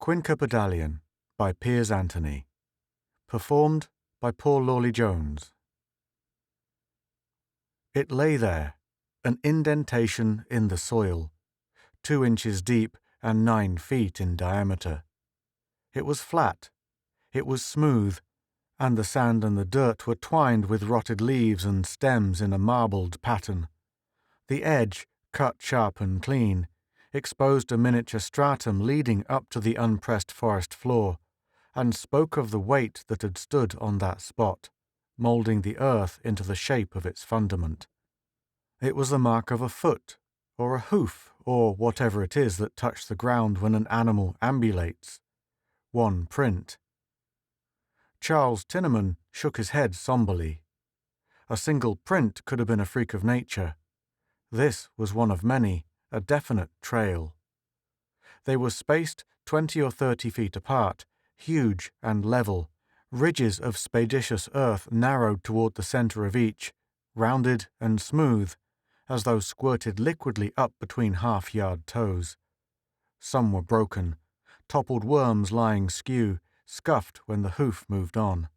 Quinquepedalion by Piers Anthony. Performed by Paul Lawley Jones. It lay there, an indentation in the soil, 2 inches deep and 9 feet in diameter. It was flat, it was smooth, and the sand and the dirt were twined with rotted leaves and stems in a marbled pattern. The edge, cut sharp and clean, exposed a miniature stratum leading up to the unpressed forest floor, and spoke of the weight that had stood on that spot, moulding the earth into the shape of its fundament. It was the mark of a foot, or a hoof, or whatever it is that touched the ground when an animal ambulates. One print. Charles Tinneman shook his head somberly. A single print could have been a freak of nature. This was one of many, a definite trail. They were spaced 20 or 30 feet apart, huge and level, ridges of spadiceous earth narrowed toward the center of each, rounded and smooth, as though squirted liquidly up between half-yard toes. Some were broken, toppled worms lying skew, scuffed when the hoof moved on.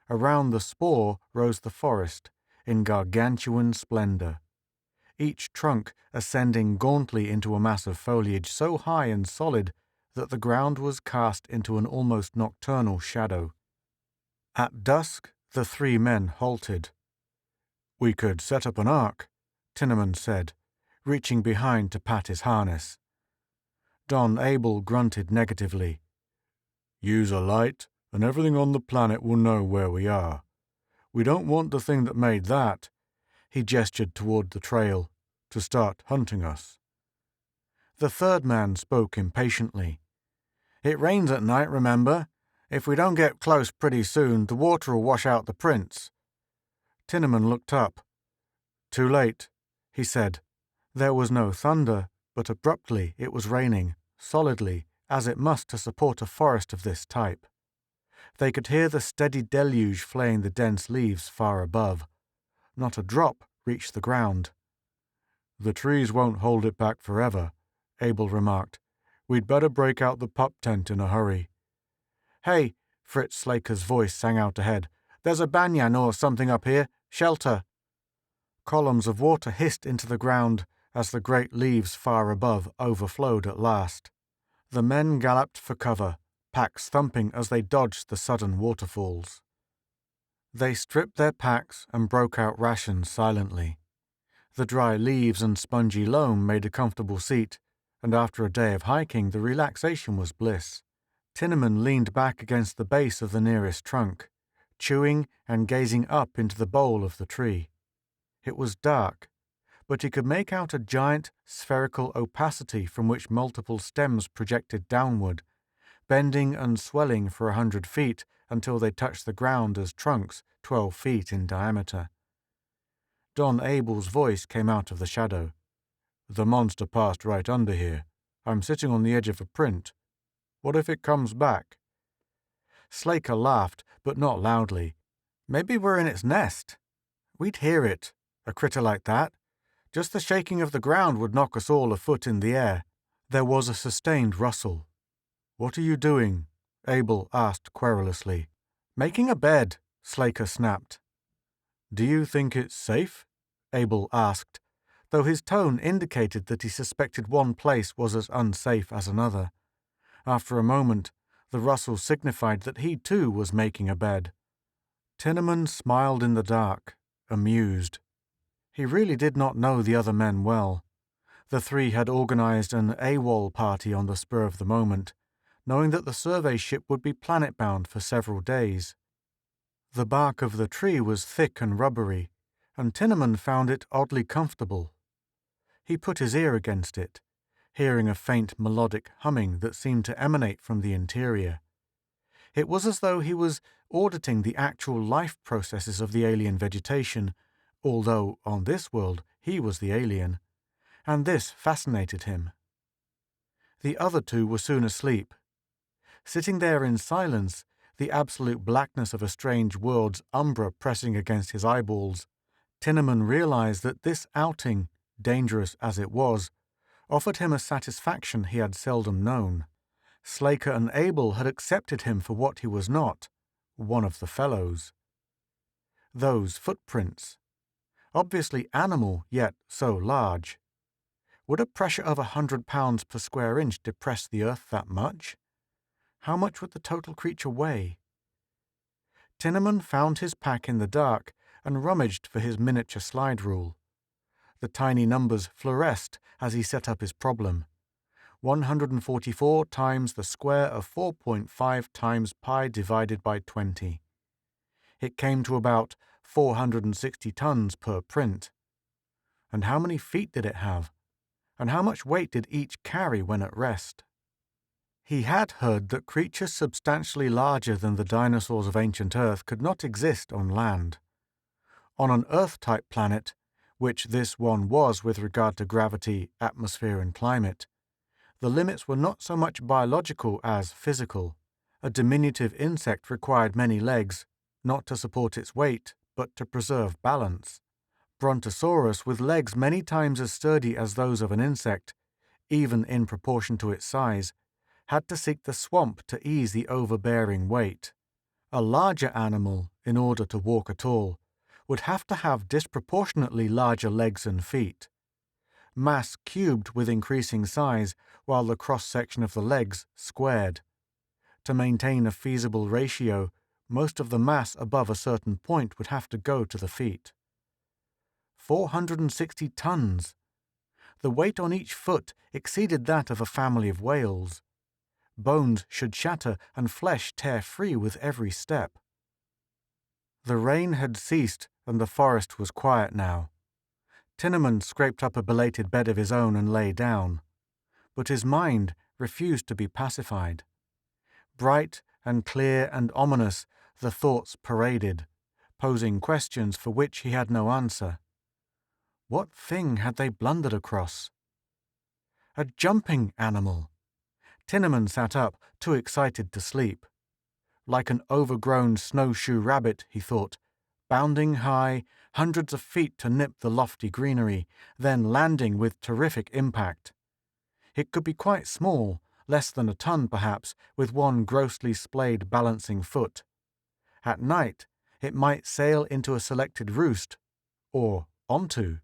Around the spore rose the forest, in gargantuan splendor, each trunk ascending gauntly into a mass of foliage so high and solid that the ground was cast into an almost nocturnal shadow. At dusk, the 3 men halted. "We could set up an ark," Tinneman said, reaching behind to pat his harness. Don Abel grunted negatively. "Use a light, and everything on the planet will know where we are. We don't want the thing that made that," he gestured toward the trail, "to start hunting us." The 3rd man spoke impatiently. "It rains at night, remember? If we don't get close pretty soon, the water'll wash out the prints." Tinneman looked up. "Too late," he said. There was no thunder, but abruptly it was raining, solidly, as it must to support a forest of this type. They could hear the steady deluge flaying the dense leaves far above. Not a drop reached the ground. "The trees won't hold it back forever," Abel remarked. "We'd better break out the pup tent in a hurry." "Hey," Fritz Slaker's voice sang out ahead. "There's a banyan or something up here. Shelter." Columns of water hissed into the ground as the great leaves far above overflowed at last. The men galloped for cover, packs thumping as they dodged the sudden waterfalls. They stripped their packs and broke out rations silently. The dry leaves and spongy loam made a comfortable seat, and after a day of hiking the relaxation was bliss. Tinneman leaned back against the base of the nearest trunk, chewing and gazing up into the bole of the tree. It was dark, but he could make out a giant spherical opacity from which multiple stems projected downward, bending and swelling for 100 feet until they touched the ground as trunks 12 feet in diameter. Don Abel's voice came out of the shadow. "The monster passed right under here. I'm sitting on the edge of a print. What if it comes back?" Slaker laughed, but not loudly. "Maybe we're in its nest. We'd hear it, a critter like that. Just the shaking of the ground would knock us all a foot in the air." There was a sustained rustle. "What are you doing?" Abel asked querulously. "Making a bed," Slaker snapped. "Do you think it's safe?" Abel asked, though his tone indicated that he suspected one place was as unsafe as another. After a moment, the rustle signified that he too was making a bed. Tinneman smiled in the dark, amused. He really did not know the other men well. The 3 had organized an AWOL party on the spur of the moment, knowing that the survey ship would be planet-bound for several days. The bark of the tree was thick and rubbery, and Tinneman found it oddly comfortable. He put his ear against it, hearing a faint melodic humming that seemed to emanate from the interior. It was as though he was auditing the actual life processes of the alien vegetation, although on this world he was the alien, and this fascinated him. The other 2 were soon asleep. Sitting there in silence, the absolute blackness of a strange world's umbra pressing against his eyeballs, Tinneman realized that this outing, dangerous as it was, offered him a satisfaction he had seldom known. Slaker and Abel had accepted him for what he was not, one of the fellows. Those footprints, obviously animal yet so large. Would a pressure of 100 pounds per square inch depress the earth that much? How much would the total creature weigh? Tinneman found his pack in the dark and rummaged for his miniature slide rule. The tiny numbers fluoresced as he set up his problem. 144 times the square of 4.5 times pi divided by 20. It came to about 460 tons per print. And how many feet did it have? And how much weight did each carry when at rest? He had heard that creatures substantially larger than the dinosaurs of ancient Earth could not exist on land. On an Earth-type planet, which this one was with regard to gravity, atmosphere, and climate, the limits were not so much biological as physical. A diminutive insect required many legs, not to support its weight, but to preserve balance. Brontosaurus, with legs many times as sturdy as those of an insect, even in proportion to its size, had to seek the swamp to ease the overbearing weight. A larger animal, in order to walk at all, would have to have disproportionately larger legs and feet. Mass cubed with increasing size, while the cross-section of the legs squared. To maintain a feasible ratio, most of the mass above a certain point would have to go to the feet. 460 tons. The weight on each foot exceeded that of a family of whales. Bones should shatter and flesh tear free with every step. The rain had ceased and the forest was quiet now. Tinneman scraped up a belated bed of his own and lay down. But his mind refused to be pacified. Bright and clear and ominous, the thoughts paraded, posing questions for which he had no answer. What thing had they blundered across? A jumping animal. Tinneman sat up, too excited to sleep. Like an overgrown snowshoe rabbit, he thought, bounding high, hundreds of feet to nip the lofty greenery, then landing with terrific impact. It could be quite small, less than a ton perhaps, with one grossly splayed balancing foot. At night, it might sail into a selected roost, or onto.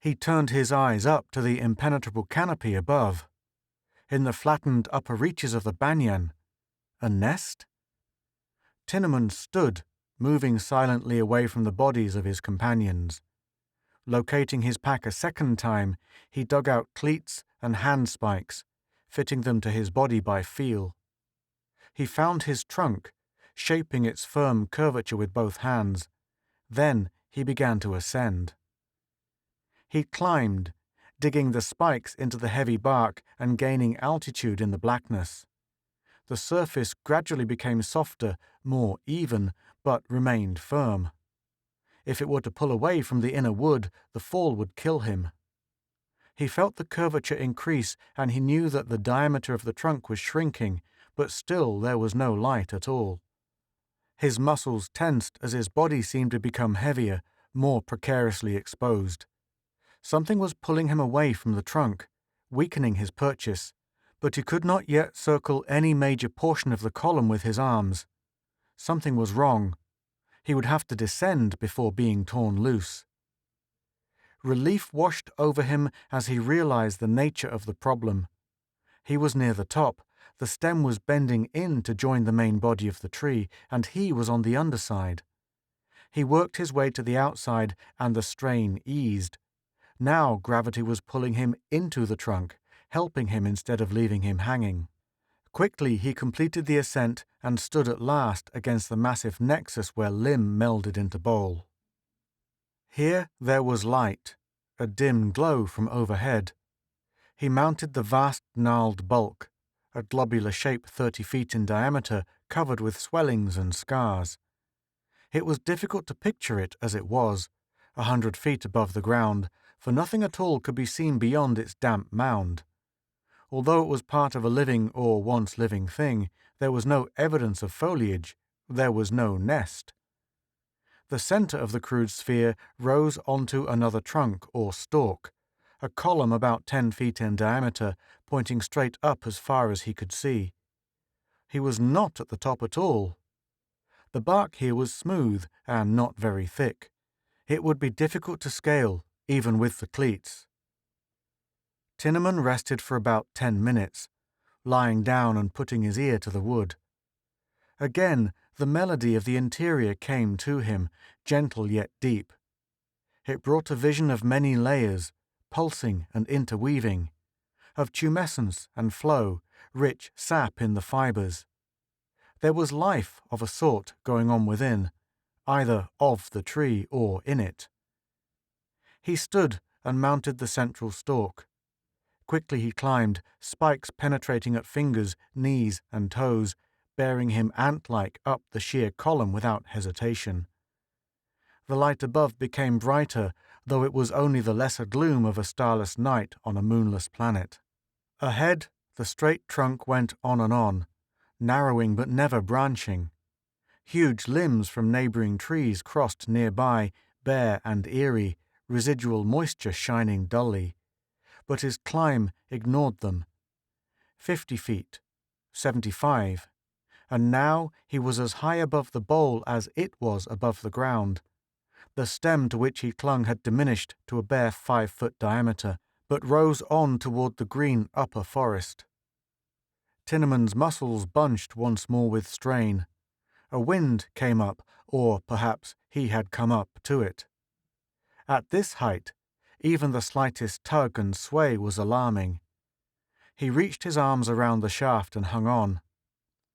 He turned his eyes up to the impenetrable canopy above. In the flattened upper reaches of the banyan, a nest? Tinneman stood, moving silently away from the bodies of his companions. Locating his pack a second time, he dug out cleats and hand spikes, fitting them to his body by feel. He found his trunk, shaping its firm curvature with both hands. Then he began to ascend. He climbed, digging the spikes into the heavy bark and gaining altitude in the blackness. The surface gradually became softer, more even, but remained firm. If it were to pull away from the inner wood, the fall would kill him. He felt the curvature increase, and he knew that the diameter of the trunk was shrinking, but still there was no light at all. His muscles tensed as his body seemed to become heavier, more precariously exposed. Something was pulling him away from the trunk, weakening his purchase, but he could not yet circle any major portion of the column with his arms. Something was wrong. He would have to descend before being torn loose. Relief washed over him as he realized the nature of the problem. He was near the top. The stem was bending in to join the main body of the tree, and he was on the underside. He worked his way to the outside, and the strain eased. Now gravity was pulling him into the trunk, helping him instead of leaving him hanging. Quickly he completed the ascent and stood at last against the massive nexus where limb melded into bole. Here there was light, a dim glow from overhead. He mounted the vast gnarled bulk, a globular shape 30 feet in diameter, covered with swellings and scars. It was difficult to picture it as it was, 100 feet above the ground, for nothing at all could be seen beyond its damp mound. Although it was part of a living or once living thing, there was no evidence of foliage, there was no nest. The center of the crude sphere rose onto another trunk or stalk, a column about 10 feet in diameter, pointing straight up as far as he could see. He was not at the top at all. The bark here was smooth and not very thick. It would be difficult to scale, even with the cleats. Tinnaman rested for about 10 minutes, lying down and putting his ear to the wood. Again, the melody of the interior came to him, gentle yet deep. It brought a vision of many layers, pulsing and interweaving, of tumescence and flow, rich sap in the fibres. There was life of a sort going on within, either of the tree or in it. He stood and mounted the central stalk. Quickly he climbed, spikes penetrating at fingers, knees, and toes, bearing him ant-like up the sheer column without hesitation. The light above became brighter, though it was only the lesser gloom of a starless night on a moonless planet. Ahead, the straight trunk went on, narrowing but never branching. Huge limbs from neighbouring trees crossed nearby, bare and eerie, residual moisture shining dully. But his climb ignored them. 50 feet, 75, and now he was as high above the bole as it was above the ground. The stem to which he clung had diminished to a bare 5-foot diameter, but rose on toward the green upper forest. Tinnaman's muscles bunched once more with strain. A wind came up, or perhaps he had come up to it. At this height, even the slightest tug and sway was alarming. He reached his arms around the shaft and hung on.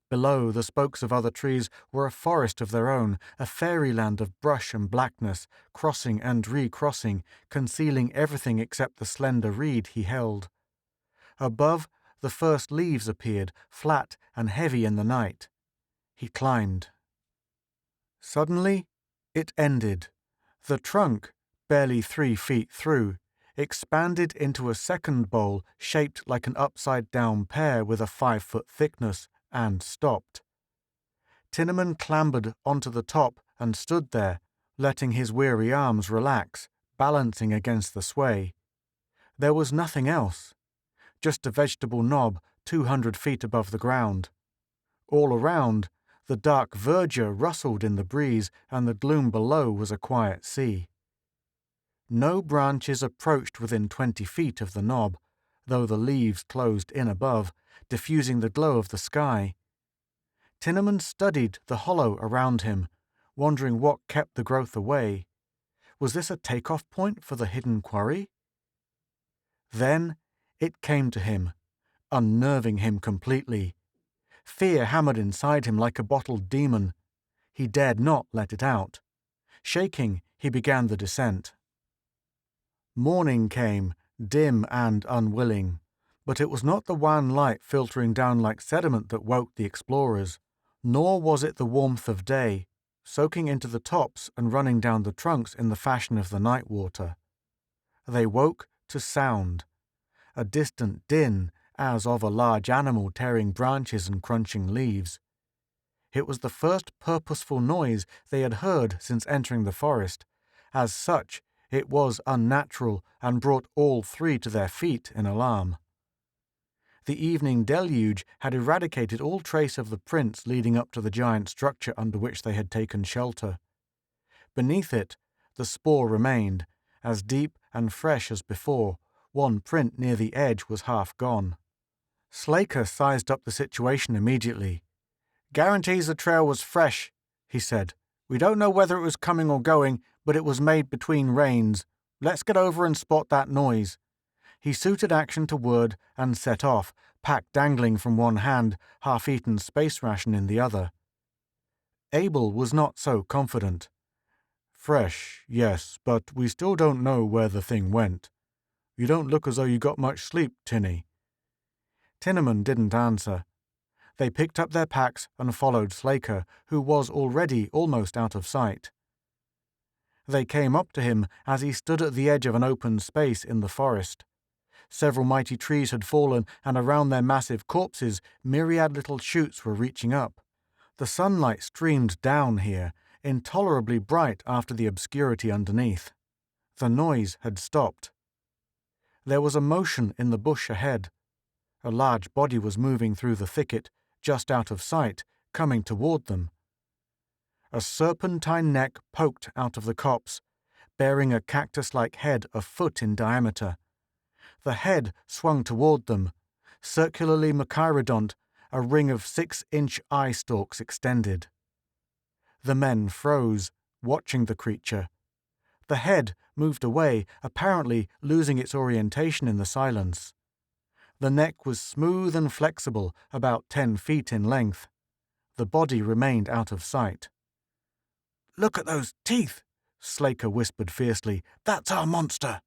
Below, the spokes of other trees were a forest of their own, a fairyland of brush and blackness, crossing and recrossing, concealing everything except the slender reed he held. Above, the first leaves appeared, flat and heavy in the night. He climbed. Suddenly, it ended. The trunk, barely 3 feet through, expanded into a second bowl shaped like an upside-down pear with a 5-foot thickness, and stopped. Tinnaman clambered onto the top and stood there, letting his weary arms relax, balancing against the sway. There was nothing else, just a vegetable knob 200 feet above the ground. All around, the dark verdure rustled in the breeze, and the gloom below was a quiet sea. No branches approached within 20 feet of the knob, though the leaves closed in above, diffusing the glow of the sky. Tinnaman studied the hollow around him, wondering what kept the growth away. Was this a take-off point for the hidden quarry? Then it came to him, unnerving him completely. Fear hammered inside him like a bottled demon. He dared not let it out. Shaking, he began the descent. Morning came, dim and unwilling, but it was not the wan light filtering down like sediment that woke the explorers, nor was it the warmth of day, soaking into the tops and running down the trunks in the fashion of the night water. They woke to sound, a distant din as of a large animal tearing branches and crunching leaves. It was the first purposeful noise they had heard since entering the forest. As such, it was unnatural and brought all three to their feet in alarm. The evening deluge had eradicated all trace of the prints leading up to the giant structure under which they had taken shelter. Beneath it, the spoor remained, as deep and fresh as before. One print near the edge was half gone. Slaker sized up the situation immediately. "Guarantees the trail was fresh," he said. "We don't know whether it was coming or going, but it was made between rains. Let's get over and spot that noise." He suited action to word and set off, pack dangling from one hand, half-eaten space ration in the other. Abel was not so confident. "Fresh, yes, but we still don't know where the thing went. You don't look as though you got much sleep, Tinny." Tinnaman didn't answer. They picked up their packs and followed Slaker, who was already almost out of sight. They came up to him as he stood at the edge of an open space in the forest. Several mighty trees had fallen, and around their massive corpses, myriad little shoots were reaching up. The sunlight streamed down here, intolerably bright after the obscurity underneath. The noise had stopped. There was a motion in the bush ahead. A large body was moving through the thicket, just out of sight, coming toward them. A serpentine neck poked out of the copse, bearing a cactus-like head a foot in diameter. The head swung toward them, circularly machairodont, a ring of 6-inch eye stalks extended. The men froze, watching the creature. The head moved away, apparently losing its orientation in the silence. The neck was smooth and flexible, about 10 feet in length. The body remained out of sight. "Look at those teeth," Slaker whispered fiercely. "That's our monster."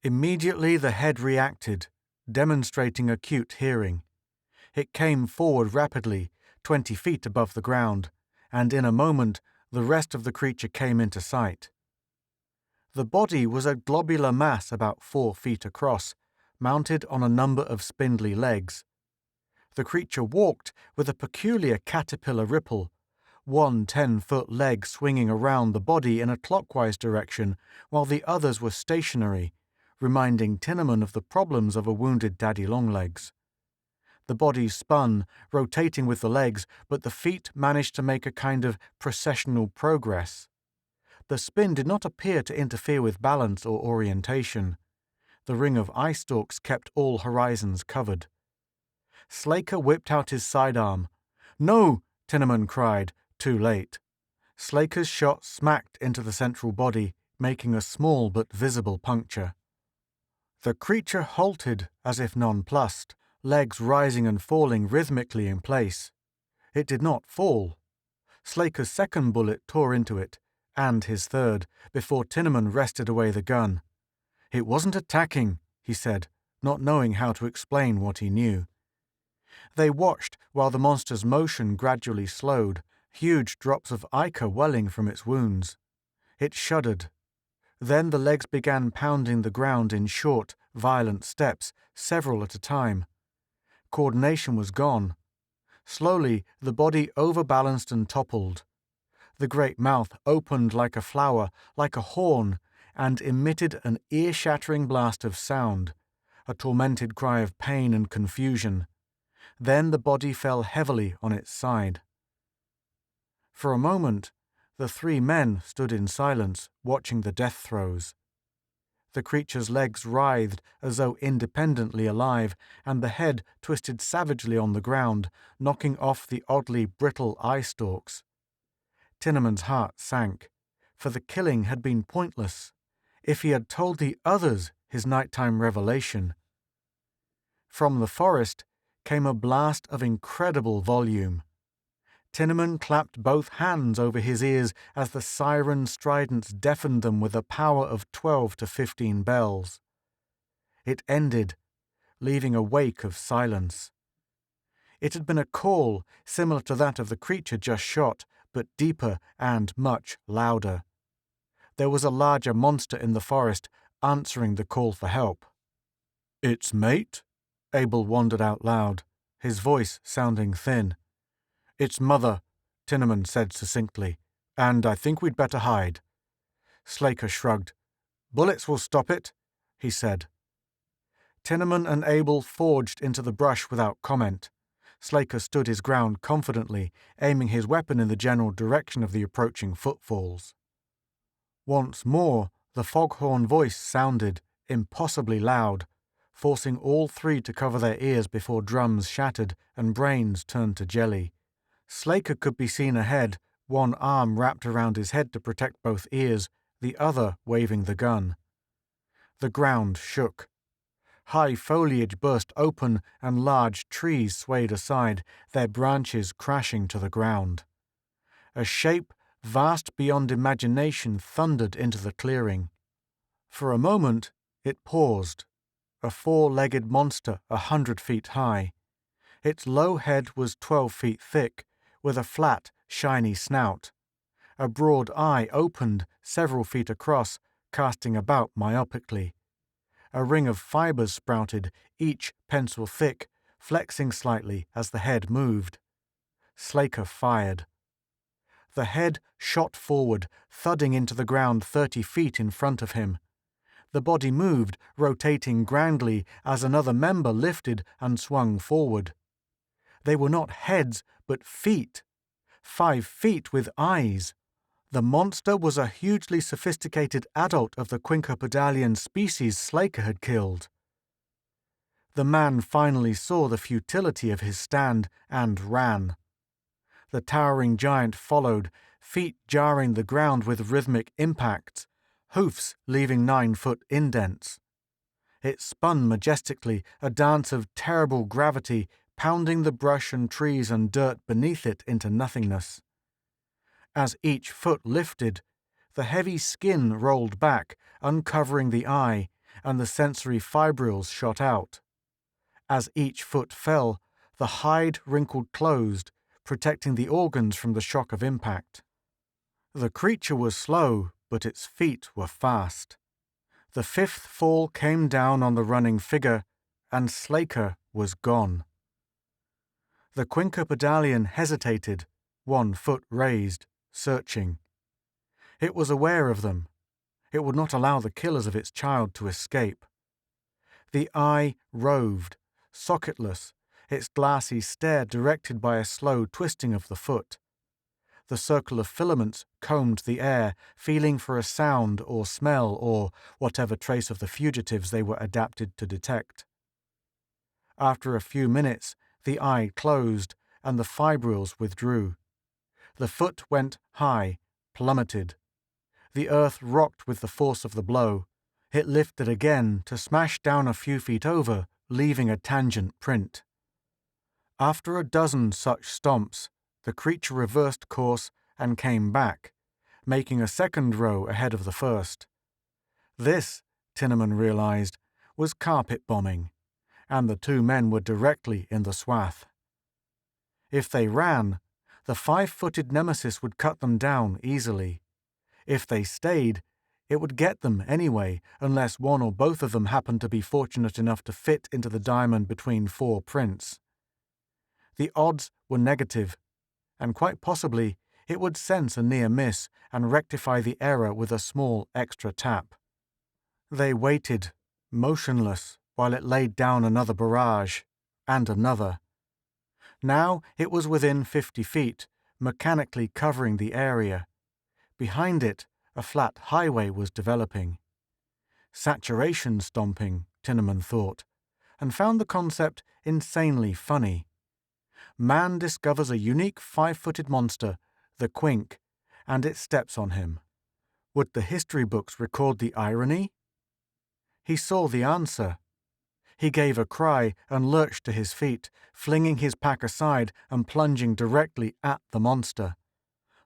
Immediately the head reacted, demonstrating acute hearing. It came forward rapidly, 20 feet above the ground, and in a moment the rest of the creature came into sight. The body was a globular mass about 4 feet across, mounted on a number of spindly legs. The creature walked with a peculiar caterpillar ripple, one 10-foot leg swinging around the body in a clockwise direction, while the others were stationary, reminding Tinnaman of the problems of a wounded daddy-long-legs. The body spun, rotating with the legs, but the feet managed to make a kind of processional progress. The spin did not appear to interfere with balance or orientation. The ring of eye stalks kept all horizons covered. Slaker whipped out his sidearm. "No!" Tinnaman cried, too late. Slaker's shot smacked into the central body, making a small but visible puncture. The creature halted as if nonplussed, legs rising and falling rhythmically in place. It did not fall. Slaker's second bullet tore into it, and his third, before Tinnaman wrested away the gun. "It wasn't attacking," he said, not knowing how to explain what he knew. They watched while the monster's motion gradually slowed, huge drops of ichor welling from its wounds. It shuddered. Then the legs began pounding the ground in short, violent steps, several at a time. Coordination was gone. Slowly, the body overbalanced and toppled. The great mouth opened like a flower, like a horn, and emitted an ear-shattering blast of sound, a tormented cry of pain and confusion. Then the body fell heavily on its side. For a moment, the three men stood in silence, watching the death throes. The creature's legs writhed as though independently alive, and the head twisted savagely on the ground, knocking off the oddly brittle eye stalks. Tinnaman's heart sank, for the killing had been pointless. If he had told the others his nighttime revelation. From the forest came a blast of incredible volume. Tinnaman clapped both hands over his ears as the siren stridents deafened them with a power of 12 to 15 bells. It ended, leaving a wake of silence. It had been a call similar to that of the creature just shot, but deeper and much louder. There was a larger monster in the forest, answering the call for help. "Its mate?" Abel wondered out loud, his voice sounding thin. "Its mother," Tinnaman said succinctly, "and I think we'd better hide." Slaker shrugged. "Bullets will stop it," he said. Tinnaman and Abel forged into the brush without comment. Slaker stood his ground confidently, aiming his weapon in the general direction of the approaching footfalls. Once more, the foghorn voice sounded, impossibly loud, forcing all three to cover their ears before drums shattered and brains turned to jelly. Slaker could be seen ahead, one arm wrapped around his head to protect both ears, the other waving the gun. The ground shook. High foliage burst open and large trees swayed aside, their branches crashing to the ground. A shape vast beyond imagination thundered into the clearing. For a moment, it paused, a 4-legged monster 100 feet high. Its low head was 12 feet thick, with a flat, shiny snout. A broad eye opened several feet across, casting about myopically. A ring of fibers sprouted, each pencil thick, flexing slightly as the head moved. Slaker fired. The head shot forward, thudding into the ground 30 feet in front of him. The body moved, rotating grandly as another member lifted and swung forward. They were not heads, but feet. 5 feet with eyes. The monster was a hugely sophisticated adult of the quinquepedalian species Slaker had killed. The man finally saw the futility of his stand and ran. The towering giant followed, feet jarring the ground with rhythmic impacts, hoofs leaving 9-foot indents. It spun majestically, a dance of terrible gravity, pounding the brush and trees and dirt beneath it into nothingness. As each foot lifted, the heavy skin rolled back, uncovering the eye, and the sensory fibrils shot out. As each foot fell, the hide wrinkled closed, protecting the organs from the shock of impact. The creature was slow, but its feet were fast. The 5th fall came down on the running figure, and Slaker was gone. The quinquepedalian hesitated, 1 foot raised, searching. It was aware of them. It would not allow the killers of its child to escape. The eye roved, socketless, its glassy stare directed by a slow twisting of the foot. The circle of filaments combed the air, feeling for a sound or smell or whatever trace of the fugitives they were adapted to detect. After a few minutes, the eye closed and the fibrils withdrew. The foot went high, plummeted. The earth rocked with the force of the blow. It lifted again to smash down a few feet over, leaving a tangent print. After a dozen such stomps, the creature reversed course and came back, making a second row ahead of the first. This, Tinneman realized, was carpet bombing, and the 2 men were directly in the swath. If they ran, the 5-footed nemesis would cut them down easily. If they stayed, it would get them anyway, unless one or both of them happened to be fortunate enough to fit into the diamond between 4 prints. The odds were negative, and quite possibly it would sense a near miss and rectify the error with a small extra tap. They waited, motionless, while it laid down another barrage, and another. Now it was within 50 feet, mechanically covering the area. Behind it, a flat highway was developing. Saturation stomping, Tinneman thought, and found the concept insanely funny. Man discovers a unique 5-footed monster, the Quink, and it steps on him. Would the history books record the irony? He saw the answer. He gave a cry and lurched to his feet, flinging his pack aside and plunging directly at the monster.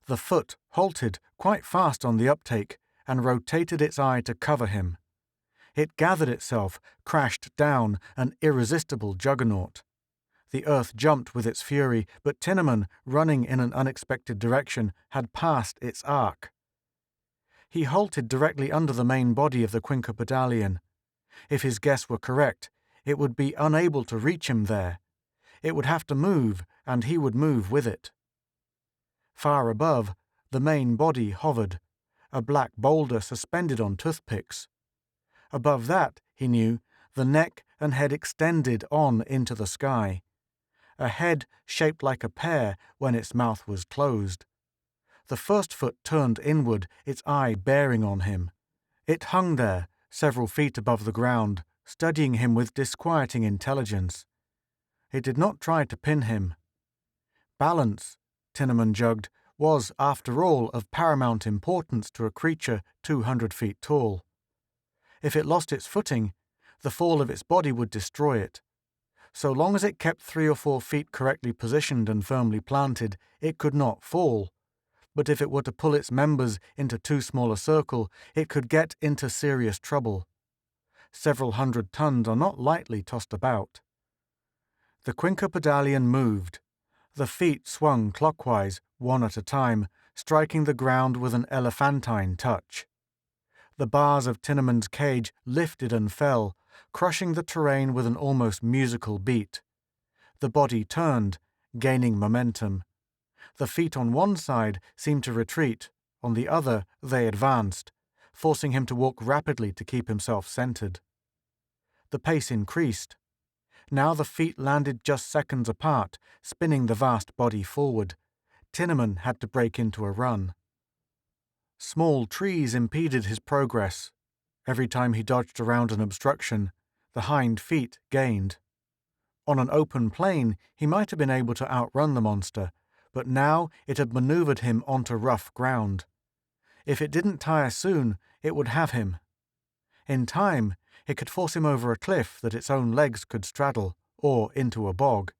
The foot halted quite fast on the uptake and rotated its eye to cover him. It gathered itself, crashed down, an irresistible juggernaut. The earth jumped with its fury, but Tinneman, running in an unexpected direction, had passed its arc. He halted directly under the main body of the quinquepedalian. If his guess were correct, it would be unable to reach him there. It would have to move, and he would move with it. Far above, the main body hovered, a black boulder suspended on toothpicks. Above that, he knew, the neck and head extended on into the sky. A head shaped like a pear when its mouth was closed. The first foot turned inward, its eye bearing on him. It hung there, several feet above the ground, studying him with disquieting intelligence. It did not try to pin him. Balance, Tinneman jugged, was, after all, of paramount importance to a creature 200 feet tall. If it lost its footing, the fall of its body would destroy it. So long as it kept 3 or 4 feet correctly positioned and firmly planted, it could not fall. But if it were to pull its members into too small a circle, it could get into serious trouble. Several hundred tons are not lightly tossed about. The quinquepedalian moved. The feet swung clockwise, one at a time, striking the ground with an elephantine touch. The bars of Tinneman's cage lifted and fell, crushing the terrain with an almost musical beat. The body turned, gaining momentum. The feet on one side seemed to retreat, on the other they advanced, forcing him to walk rapidly to keep himself centered. The pace increased. Now the feet landed just seconds apart, spinning the vast body forward. Tinneman had to break into a run. Small trees impeded his progress. Every time he dodged around an obstruction, the hind feet gained. On an open plain, he might have been able to outrun the monster, but now it had maneuvered him onto rough ground. If it didn't tire soon, it would have him. In time, it could force him over a cliff that its own legs could straddle, or into a bog.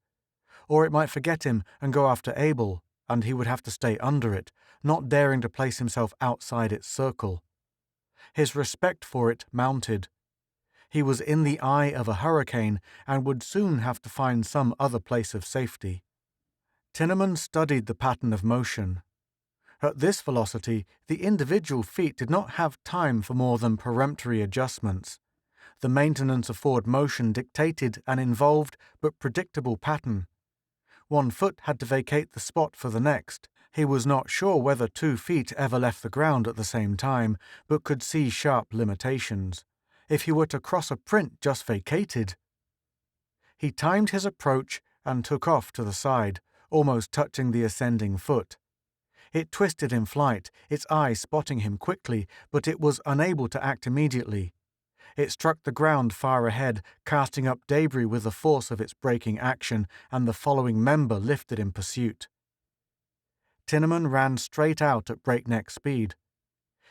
Or it might forget him and go after Abel, and he would have to stay under it, not daring to place himself outside its circle. His respect for it mounted. He was in the eye of a hurricane and would soon have to find some other place of safety. Tinneman studied the pattern of motion. At this velocity, the individual feet did not have time for more than peremptory adjustments. The maintenance of forward motion dictated an involved but predictable pattern. One foot had to vacate the spot for the next. He was not sure whether 2 feet ever left the ground at the same time, but could see sharp limitations. If he were to cross a print just vacated. He timed his approach and took off to the side, almost touching the ascending foot. It twisted in flight, its eye spotting him quickly, but it was unable to act immediately. It struck the ground far ahead, casting up debris with the force of its braking action, and the following member lifted in pursuit. Tinneman ran straight out at breakneck speed.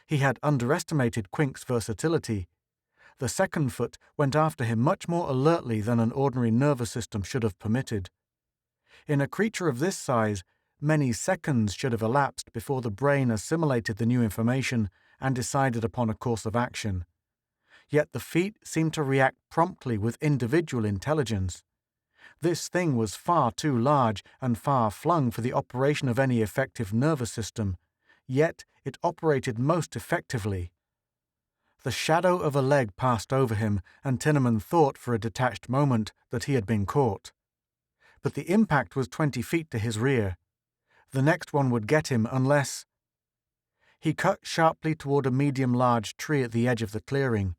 He had underestimated Quink's versatility. The second foot went after him much more alertly than an ordinary nervous system should have permitted. In a creature of this size, many seconds should have elapsed before the brain assimilated the new information and decided upon a course of action. Yet the feet seemed to react promptly with individual intelligence. This thing was far too large and far-flung for the operation of any effective nervous system, yet it operated most effectively. The shadow of a leg passed over him, and Tinneman thought for a detached moment that he had been caught. But the impact was 20 feet to his rear. The next one would get him unless... He cut sharply toward a medium-large tree at the edge of the clearing.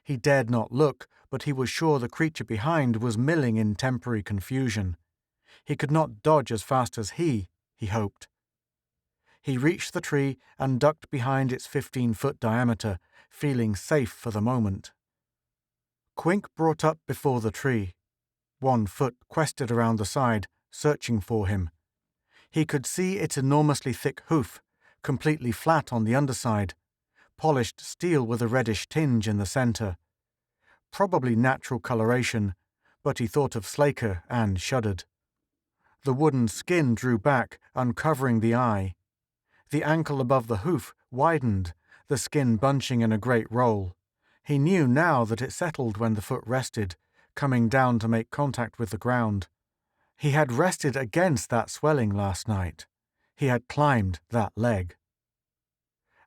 He dared not look, but he was sure the creature behind was milling in temporary confusion. He could not dodge as fast as he hoped. He reached the tree and ducked behind its 15-foot diameter, feeling safe for the moment. Quink brought up before the tree. One foot quested around the side, searching for him. He could see its enormously thick hoof, completely flat on the underside, polished steel with a reddish tinge in the center. Probably natural coloration, but he thought of Slaker and shuddered. The wooden skin drew back, uncovering the eye. The ankle above the hoof widened, the skin bunching in a great roll. He knew now that it settled when the foot rested, coming down to make contact with the ground. He had rested against that swelling last night. He had climbed that leg.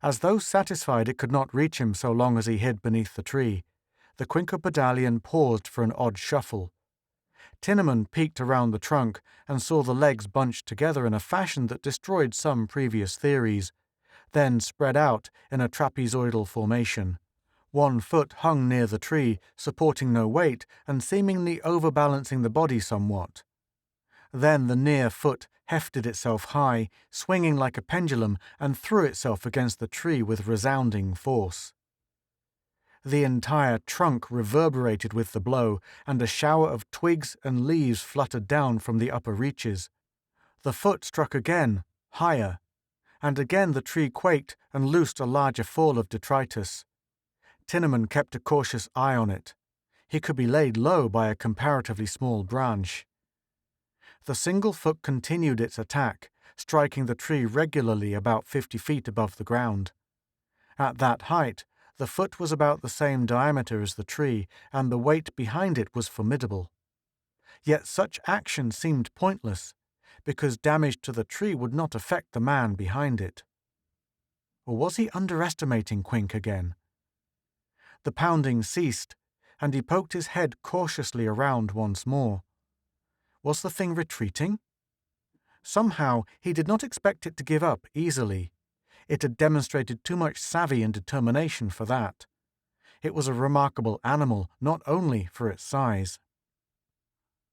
As though satisfied it could not reach him so long as he hid beneath the tree, the quinquepedalian paused for an odd shuffle. Tinneman peeked around the trunk and saw the legs bunched together in a fashion that destroyed some previous theories, then spread out in a trapezoidal formation. One foot hung near the tree, supporting no weight and seemingly overbalancing the body somewhat. Then the near foot hefted itself high, swinging like a pendulum, and threw itself against the tree with resounding force. The entire trunk reverberated with the blow, and a shower of twigs and leaves fluttered down from the upper reaches. The foot struck again, higher, and again the tree quaked and loosed a larger fall of detritus. Tinneman kept a cautious eye on it. He could be laid low by a comparatively small branch. The single foot continued its attack, striking the tree regularly about 50 feet above the ground. At that height, the foot was about the same diameter as the tree, and the weight behind it was formidable. Yet such action seemed pointless, because damage to the tree would not affect the man behind it. Or was he underestimating Quink again? The pounding ceased, and he poked his head cautiously around once more. Was the thing retreating? Somehow he did not expect it to give up easily. It had demonstrated too much savvy and determination for that. It was a remarkable animal, not only for its size.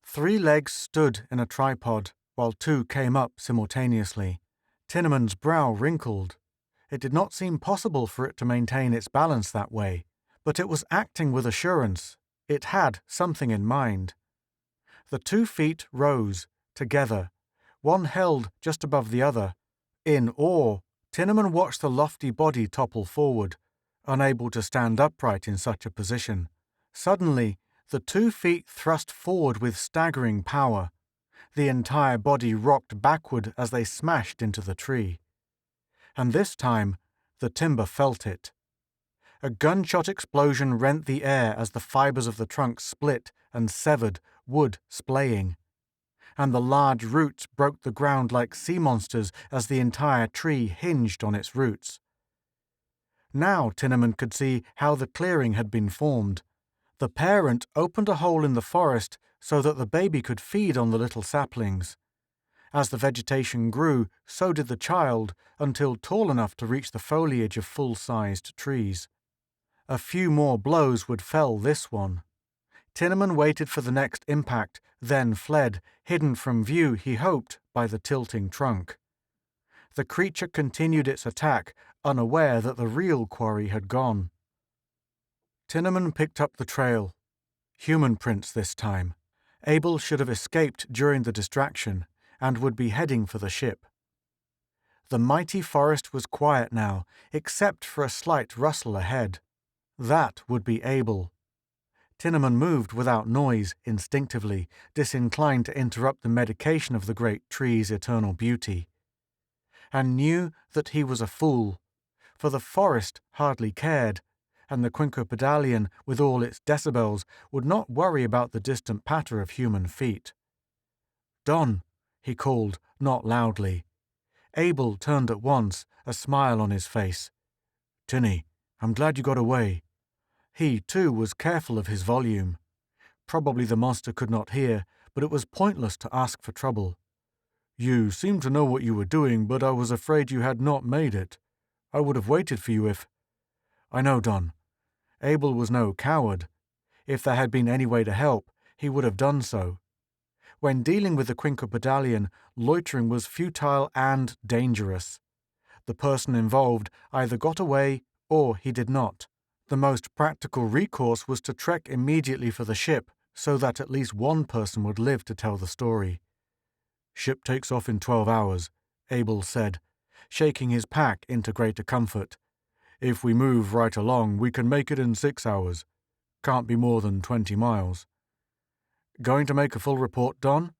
3 legs stood in a tripod, while 2 came up simultaneously. Tinneman's brow wrinkled. It did not seem possible for it to maintain its balance that way, but it was acting with assurance. It had something in mind. The 2 feet rose, together, one held just above the other. In awe, Tinneman watched the lofty body topple forward, unable to stand upright in such a position. Suddenly, the 2 feet thrust forward with staggering power. The entire body rocked backward as they smashed into the tree. And this time, the timber felt it. A gunshot explosion rent the air as the fibers of the trunk split and severed, wood splaying. And the large roots broke the ground like sea monsters as the entire tree hinged on its roots. Now Tinneman could see how the clearing had been formed. The parent opened a hole in the forest so that the baby could feed on the little saplings. As the vegetation grew, so did the child, until tall enough to reach the foliage of full-sized trees. A few more blows would fell this one. Tinneman waited for the next impact, then fled, hidden from view, he hoped, by the tilting trunk. The creature continued its attack, unaware that the real quarry had gone. Tinneman picked up the trail. Human prints this time. Abel should have escaped during the distraction, and would be heading for the ship. The mighty forest was quiet now, except for a slight rustle ahead. That would be Abel. Tinneman moved without noise, instinctively, disinclined to interrupt the medication of the great tree's eternal beauty. And knew that he was a fool, for the forest hardly cared, and the quinquepedalian, with all its decibels, would not worry about the distant patter of human feet. "Don," he called, not loudly. Abel turned at once, a smile on his face. "Tinny, I'm glad you got away." He, too, was careful of his volume. Probably the monster could not hear, but it was pointless to ask for trouble. "You seemed to know what you were doing, but I was afraid you had not made it. I would have waited for you if—" "I know, Don." Abel was no coward. If there had been any way to help, he would have done so. When dealing with the quinquepedalian, loitering was futile and dangerous. The person involved either got away or he did not. The most practical recourse was to trek immediately for the ship, so that at least one person would live to tell the story. "Ship takes off in 12 hours, Abel said, shaking his pack into greater comfort. "If we move right along, we can make it in 6 hours. Can't be more than 20 miles. "Going to make a full report, Don?"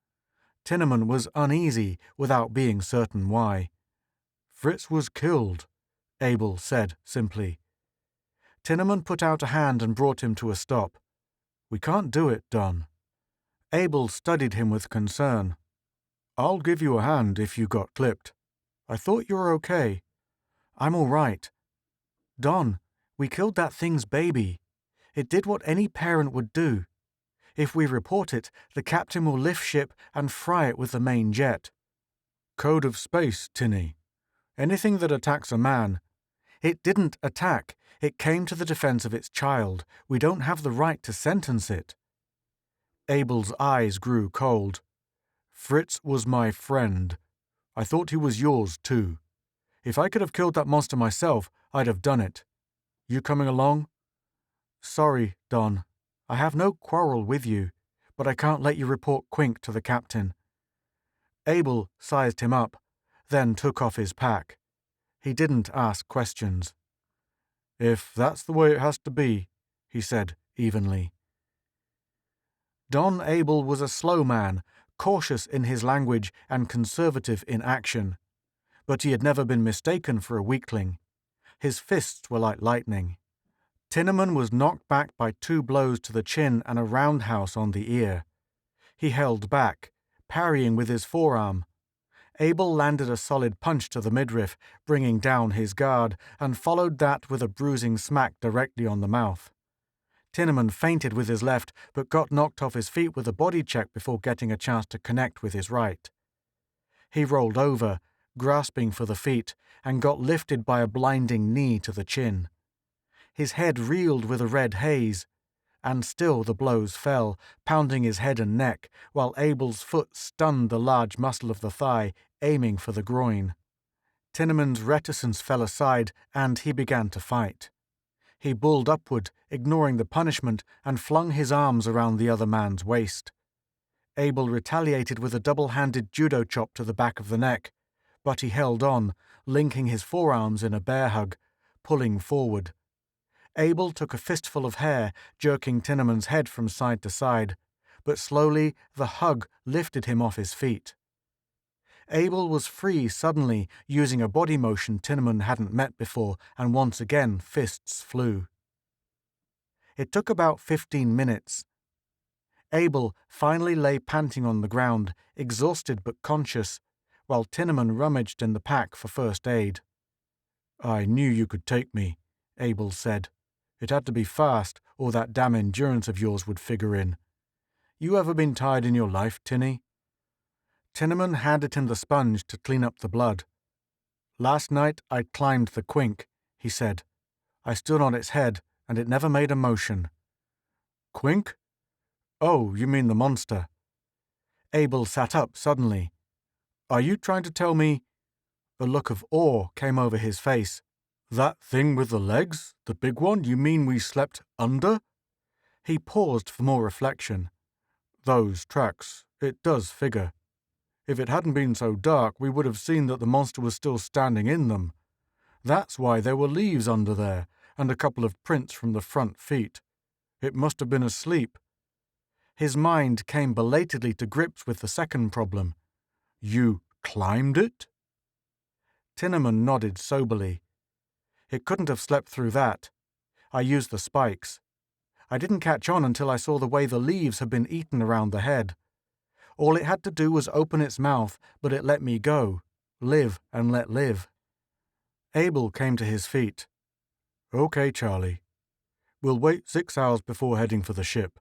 Tinneman was uneasy, without being certain why. "Fritz was killed," Abel said simply. Tinneman put out a hand and brought him to a stop. "We can't do it, Don." Abel studied him with concern. "I'll give you a hand if you got clipped. I thought you were okay." "I'm all right." "Don, we killed that thing's baby. It did what any parent would do. If we report it, the captain will lift ship and fry it with the main jet." "Code of space, Tinny. Anything that attacks a man—" "It didn't attack. It came to the defense of its child. We don't have the right to sentence it." Abel's eyes grew cold. "Fritz was my friend. I thought he was yours, too. If I could have killed that monster myself, I'd have done it. You coming along?" "Sorry, Don. I have no quarrel with you, but I can't let you report Quink to the captain." Abel sized him up, then took off his pack. He didn't ask questions. "If that's the way it has to be," he said evenly. Don Abel was a slow man, cautious in his language and conservative in action. But he had never been mistaken for a weakling. His fists were like lightning. Tinneman was knocked back by 2 blows to the chin and a roundhouse on the ear. He held back, parrying with his forearm. Abel landed a solid punch to the midriff, bringing down his guard, and followed that with a bruising smack directly on the mouth. Tinneman feinted with his left, but got knocked off his feet with a body check before getting a chance to connect with his right. He rolled over, grasping for the feet, and got lifted by a blinding knee to the chin. His head reeled with a red haze. and still the blows fell, pounding his head and neck, while Abel's foot stunned the large muscle of the thigh, aiming for the groin. Tinneman's reticence fell aside, and he began to fight. He bulled upward, ignoring the punishment, and flung his arms around the other man's waist. Abel retaliated with a double-handed judo chop to the back of the neck, but he held on, linking his forearms in a bear hug, pulling forward. Abel took a fistful of hair, jerking Tinneman's head from side to side, but slowly the hug lifted him off his feet. Abel was free suddenly, using a body motion Tinneman hadn't met before, and once again fists flew. It took about 15 minutes. Abel finally lay panting on the ground, exhausted but conscious, while Tinneman rummaged in the pack for first aid. "I knew you could take me," Abel said. "It had to be fast, or that damn endurance of yours would figure in. You ever been tied in your life, Tinny?" Tinneman handed him the sponge to clean up the blood. "Last night I climbed the quink," he said. "I stood on its head, and it never made a motion." "Quink? Oh, you mean the monster." Abel sat up suddenly. "Are you trying to tell me—" A look of awe came over his face. "That thing with the legs? The big one? You mean we slept under?" He paused for more reflection. "Those tracks. It does figure. If it hadn't been so dark, we would have seen that the monster was still standing in them. That's why there were leaves under there, and a couple of prints from the front feet. It must have been asleep." His mind came belatedly to grips with the second problem. "You climbed it?" Tinneman nodded soberly. "It couldn't have slept through that. I used the spikes. I didn't catch on until I saw the way the leaves had been eaten around the head. All it had to do was open its mouth, but it let me go. Live and let live." Abel came to his feet. "Okay, Charlie. We'll wait 6 hours before heading for the ship.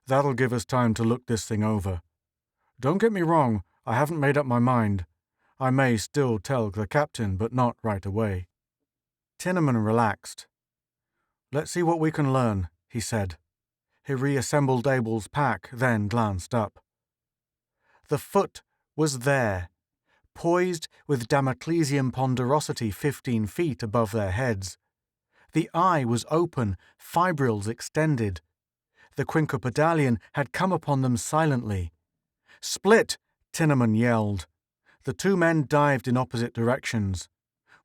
That'll give us time to look this thing over. Don't get me wrong, I haven't made up my mind. I may still tell the captain, but not right away." Tinneman relaxed. "Let's see what we can learn," he said. He reassembled Abel's pack, then glanced up. The foot was there, poised with Damoclesian ponderosity 15 feet above their heads. The eye was open, fibrils extended. The quinquepedalian had come upon them silently. "Split!" Tinneman yelled. The two men dived in opposite directions.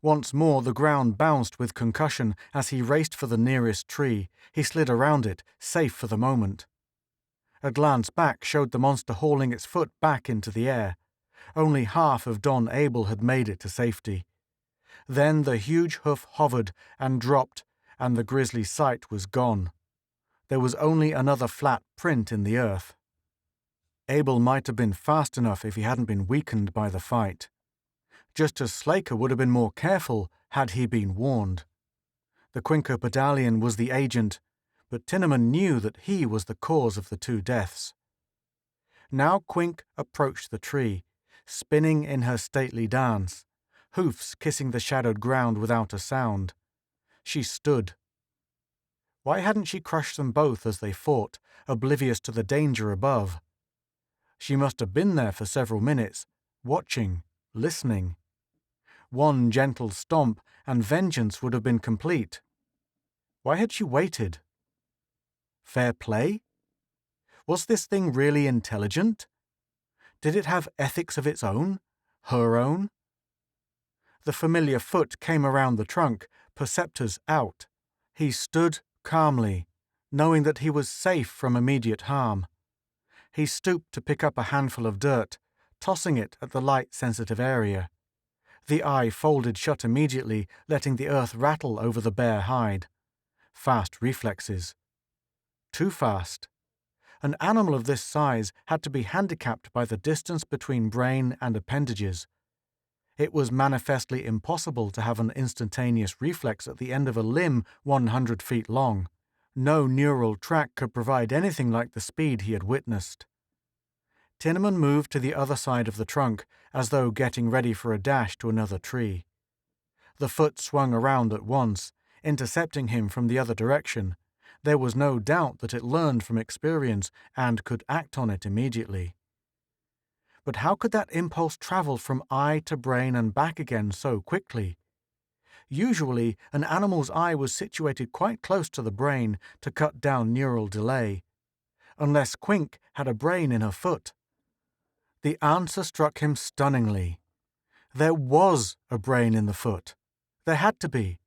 Once more the ground bounced with concussion as he raced for the nearest tree. He slid around it, safe for the moment. A glance back showed the monster hauling its foot back into the air. Only half of Don Abel had made it to safety. Then the huge hoof hovered and dropped, and the grisly sight was gone. There was only another flat print in the earth. Abel might have been fast enough if he hadn't been weakened by the fight. Just as Slaker would have been more careful had he been warned. The quinquepedalian was the agent, but Tinneman knew that he was the cause of the two deaths. Now Quink approached the tree, spinning in her stately dance, hoofs kissing the shadowed ground without a sound. She stood. Why hadn't she crushed them both as they fought, oblivious to the danger above? She must have been there for several minutes, watching, listening. One gentle stomp, and vengeance would have been complete. Why had she waited? Fair play? Was this thing really intelligent? Did it have ethics of its own? Her own? The familiar foot came around the trunk, perceptors out. He stood calmly, knowing that he was safe from immediate harm. He stooped to pick up a handful of dirt, tossing it at the light-sensitive area. The eye folded shut immediately, letting the earth rattle over the bare hide. Fast reflexes. Too fast. An animal of this size had to be handicapped by the distance between brain and appendages. It was manifestly impossible to have an instantaneous reflex at the end of a limb 100 feet long. No neural track could provide anything like the speed he had witnessed. Tinneman moved to the other side of the trunk, as though getting ready for a dash to another tree. The foot swung around at once, intercepting him from the other direction, There was no doubt that it learned from experience and could act on it immediately. But how could that impulse travel from eye to brain and back again so quickly? Usually, an animal's eye was situated quite close to the brain to cut down neural delay, unless Quink had a brain in her foot. The answer struck him stunningly. There was a brain in the foot. There had to be.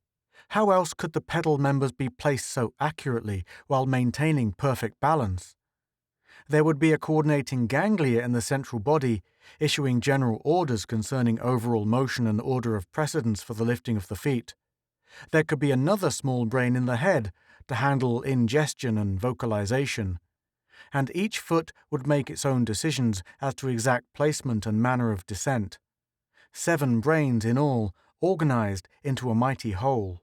How else could the pedal members be placed so accurately while maintaining perfect balance? There would be a coordinating ganglia in the central body, issuing general orders concerning overall motion and order of precedence for the lifting of the feet. There could be another small brain in the head to handle ingestion and vocalization. And each foot would make its own decisions as to exact placement and manner of descent. 7 brains in all, organized into a mighty whole.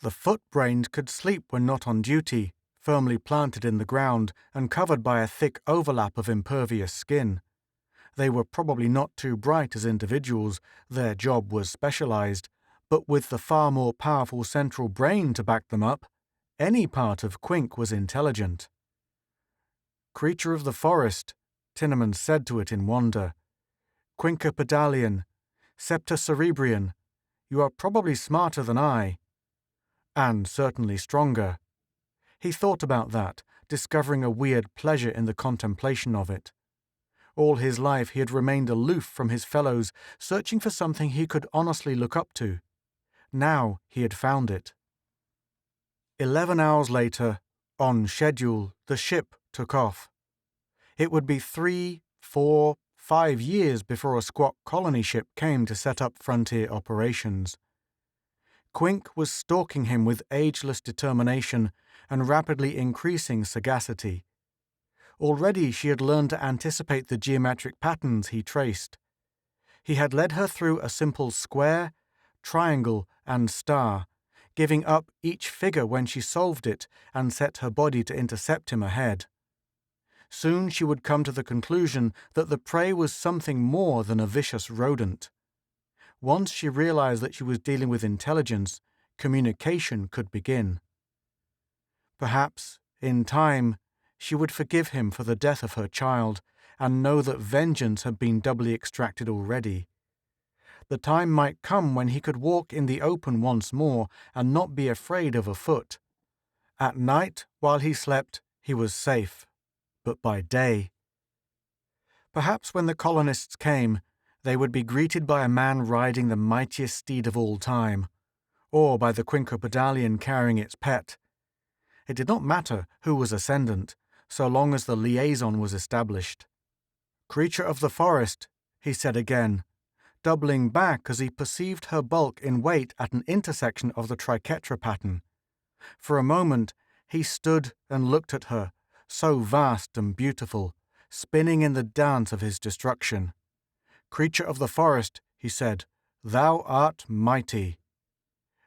The foot brains could sleep when not on duty, firmly planted in the ground and covered by a thick overlap of impervious skin. They were probably not too bright as individuals, their job was specialized, but with the far more powerful central brain to back them up, any part of Quink was intelligent. "Creature of the forest," Tinnaman said to it in wonder. "Quinquepedalian, septacerebrian, you are probably smarter than I. And certainly stronger." He thought about that, discovering a weird pleasure in the contemplation of it. All his life he had remained aloof from his fellows, searching for something he could honestly look up to. Now he had found it. 11 hours later, on schedule, the ship took off. It would be 3, 4, 5 years before a squat colony ship came to set up frontier operations. Quink was stalking him with ageless determination and rapidly increasing sagacity. Already she had learned to anticipate the geometric patterns he traced. He had led her through a simple square, triangle, and star, giving up each figure when she solved it and set her body to intercept him ahead. Soon she would come to the conclusion that the prey was something more than a vicious rodent. Once she realized that she was dealing with intelligence, communication could begin. Perhaps, in time, she would forgive him for the death of her child and know that vengeance had been doubly extracted already. The time might come when he could walk in the open once more and not be afraid of a foot. At night, while he slept, he was safe, but by day. Perhaps when the colonists came, they would be greeted by a man riding the mightiest steed of all time, or by the Quinquepedalian carrying its pet. It did not matter who was ascendant, so long as the liaison was established. "Creature of the forest," he said again, doubling back as he perceived her bulk in weight at an intersection of the triquetra pattern. For a moment he stood and looked at her, so vast and beautiful, spinning in the dance of his destruction. "Creature of the forest," he said, "thou art mighty.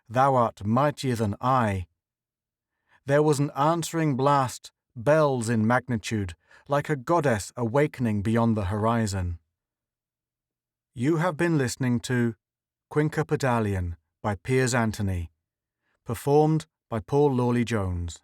Thou art mightier than I." There was an answering blast, bells in magnitude, like a goddess awakening beyond the horizon. You have been listening to Quinquepedalian by Piers Anthony, performed by Paul Lawley Jones.